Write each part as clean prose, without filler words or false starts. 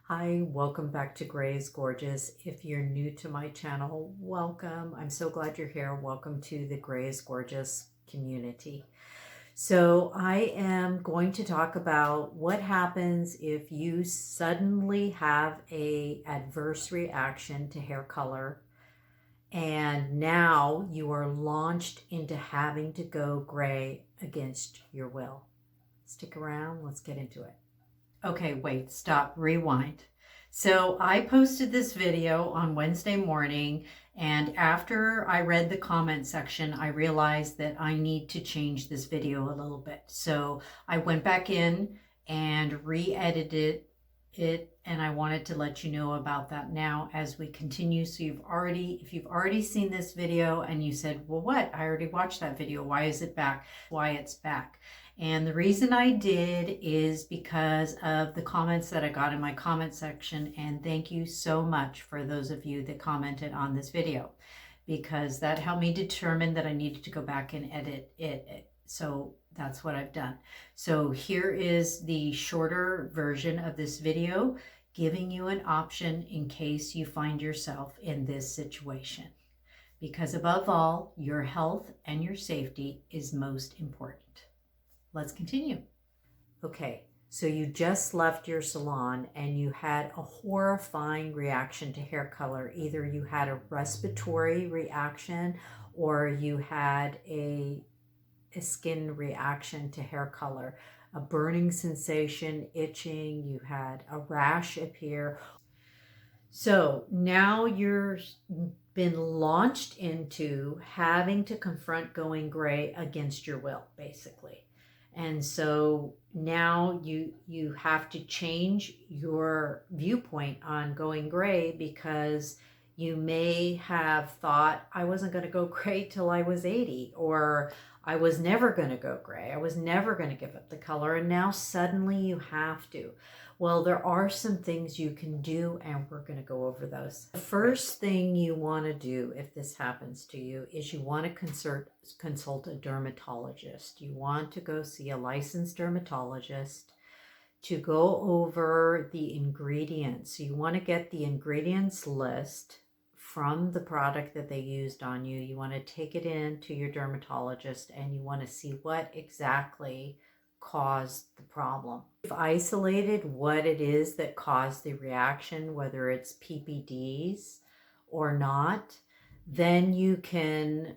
Hi, welcome back to Gray is Gorgeous. If you're new to my channel, welcome. I'm so glad you're here. Welcome to the Gray is Gorgeous community. So I am going to talk about what happens if you suddenly have an adverse reaction to hair color and now you are launched into having to go gray against your will. Stick around, let's get into it. Okay, wait, stop, rewind. So I posted this video on Wednesday morning, and after I read the comment section, I realized that I need to change this video a little bit. So I went back in and re-edited it, and I wanted to let you know about that now as we continue. So if you've already seen this video and you said, well, what? I already watched that video. Why is it back? Why it's back. And the reason I did is because of the comments that I got in my comment section. And thank you so much for those of you that commented on this video, because that helped me determine that I needed to go back and edit it. So that's what I've done. So here is the shorter version of this video, giving you an option in case you find yourself in this situation. Because above all, your health and your safety is most important. Let's continue. Okay, so you just left your salon and you had a horrifying reaction to hair color. Either you had a respiratory reaction or you had a skin reaction to hair color, a burning sensation, itching, you had a rash appear. So now you're been launched into having to confront going gray against your will, basically. And so now you have to change your viewpoint on going gray, because you may have thought, I wasn't going to go gray till I was 80, or I was never going to go gray. I was never going to give up the color. And now suddenly you have to. Well, there are some things you can do, and we're going to go over those. The first thing you want to do if this happens to you is you want to consult a dermatologist. You want to go see a licensed dermatologist to go over the ingredients. So you want to get the ingredients list from the product that they used on you. You want to take it in to your dermatologist and you want to see what exactly caused the problem. You've isolated what it is that caused the reaction, whether it's PPDs or not, then you can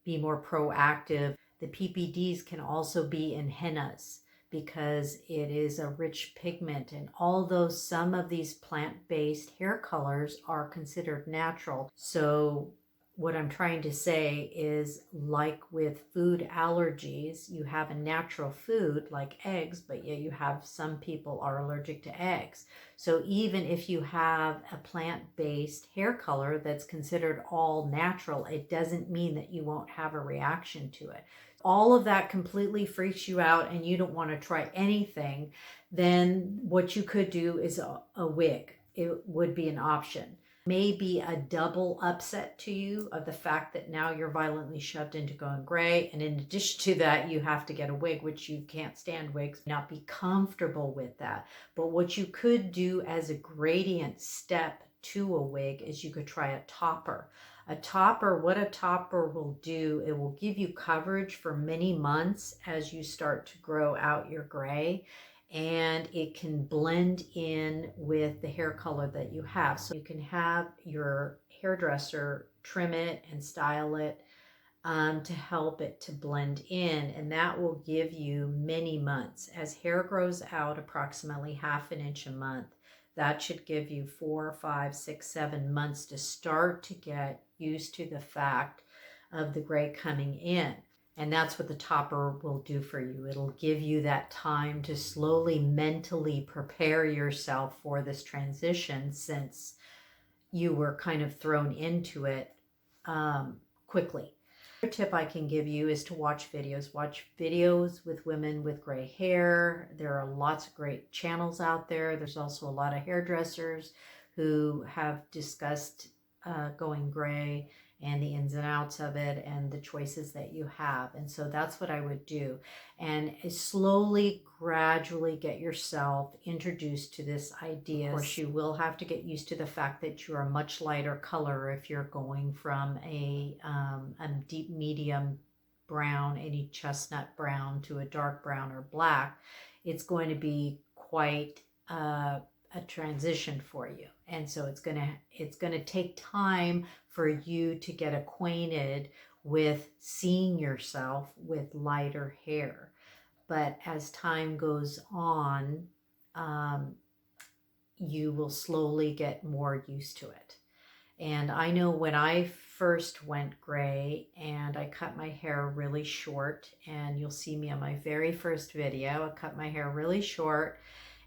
be more proactive. The PPDs can also be in hennas, because it is a rich pigment, and although some of these plant-based hair colors are considered natural, so what I'm trying to say is, like with food allergies, you have a natural food like eggs, but yet you have some people are allergic to eggs. So even if you have a plant-based hair color that's considered all natural, it doesn't mean that you won't have a reaction to it. All of that completely freaks you out and you don't want to try anything, then what you could do is a wig. It would be an option. Maybe a double upset to you of the fact that now you're violently shoved into going gray, and in addition to that you have to get a wig, which you can't stand wigs, not be comfortable with that. But what you could do as a gradient step to a wig is you could try a topper. What a topper will do, it will give you coverage for many months as you start to grow out your gray, and it can blend in with the hair color that you have. So you can have your hairdresser trim it and style it to help it to blend in, and that will give you many months. As hair grows out approximately 1/2 inch a month, that should give you 4, 5, 6, 7 months to start to get used to the fact of the gray coming in. And that's what the topper will do for you. It'll give you that time to slowly mentally prepare yourself for this transition, since you were kind of thrown into it quickly. Another tip I can give you is to watch videos. Watch videos with women with gray hair. There are lots of great channels out there. There's also a lot of hairdressers who have discussed going gray, and the ins and outs of it and the choices that you have. And so that's what I would do. And slowly, gradually get yourself introduced to this idea. Of course, you will have to get used to the fact that you're a much lighter color if you're going from a deep medium brown, any chestnut brown, to a dark brown or black. It's going to be quite a transition for you, and so it's gonna take time for you to get acquainted with seeing yourself with lighter hair. But as time goes on, you will slowly get more used to it. And I know when I first went gray and I cut my hair really short, and you'll see me on my very first video, I cut my hair really short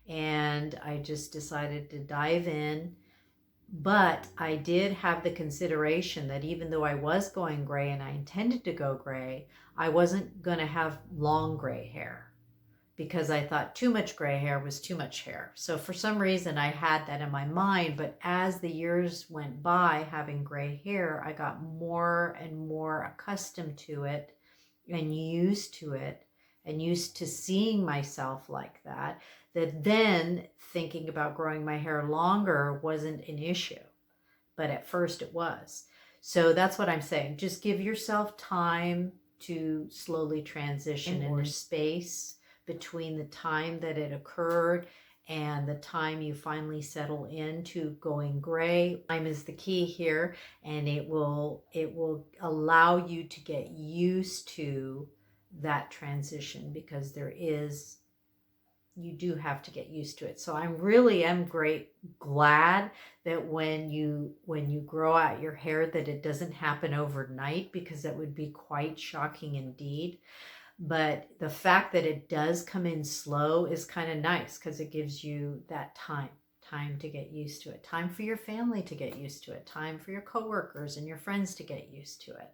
and I just decided to dive in. But I did have the consideration that even though I was going gray and I intended to go gray, I wasn't going to have long gray hair, because I thought too much gray hair was too much hair. So for some reason I had that in my mind, but as the years went by having gray hair, I got more and more accustomed to it and used to it and used to seeing myself like that, that then thinking about growing my hair longer wasn't an issue. But at first it was. So that's what I'm saying. Just give yourself time to slowly transition, and there's space between the time that it occurred and the time you finally settle into going gray. Time is the key here, and it will allow you to get used to that transition, because you do have to get used to it. So I'm glad that when you grow out your hair, that it doesn't happen overnight, because that would be quite shocking indeed. But the fact that it does come in slow is kind of nice, because it gives you that time to get used to it, time for your family to get used to it, time for your coworkers and your friends to get used to it.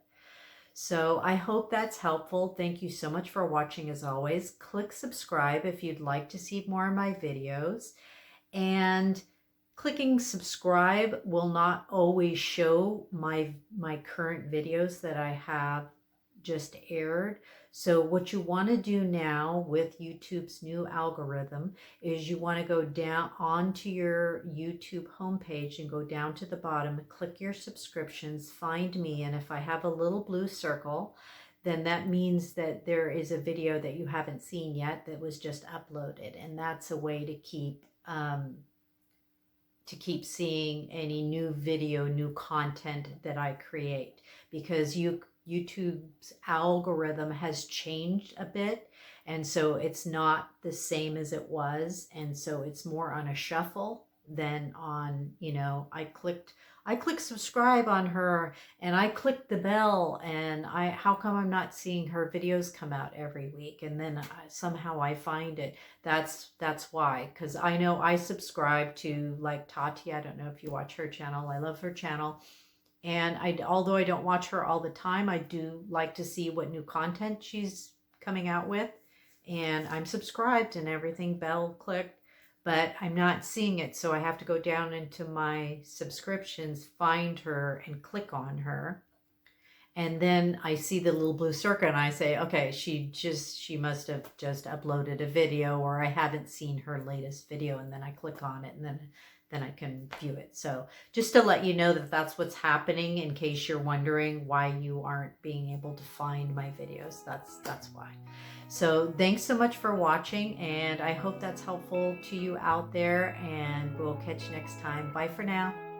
So I hope that's helpful. Thank you so much for watching. As always, click subscribe if you'd like to see more of my videos. And clicking subscribe will not always show my current videos that I have just aired. So what you want to do now with YouTube's new algorithm is you want to go down onto your YouTube homepage and go down to the bottom and click your subscriptions, find me, and if I have a little blue circle, then that means that there is a video that you haven't seen yet that was just uploaded, and that's a way to keep seeing any new video, new content that I create, because YouTube's algorithm has changed a bit, and so it's not the same as it was, and so it's more on a shuffle than on, I clicked subscribe on her and I clicked the bell, and how come I'm not seeing her videos come out every week? And then somehow I find it. That's why, because I know I subscribe to, like, Tanja. I don't know if you watch her channel. I love her channel. And although I don't watch her all the time, I do like to see what new content she's coming out with. And I'm subscribed and everything, bell clicked, but I'm not seeing it. So I have to go down into my subscriptions, find her, and click on her. And then I see the little blue circle and I say, okay, she must have just uploaded a video, or I haven't seen her latest video. And then I click on it, and then I can view it. So just to let you know that that's what's happening, in case you're wondering why you aren't being able to find my videos. That's why. So thanks so much for watching, and I hope that's helpful to you out there, and we'll catch you next time. Bye for now.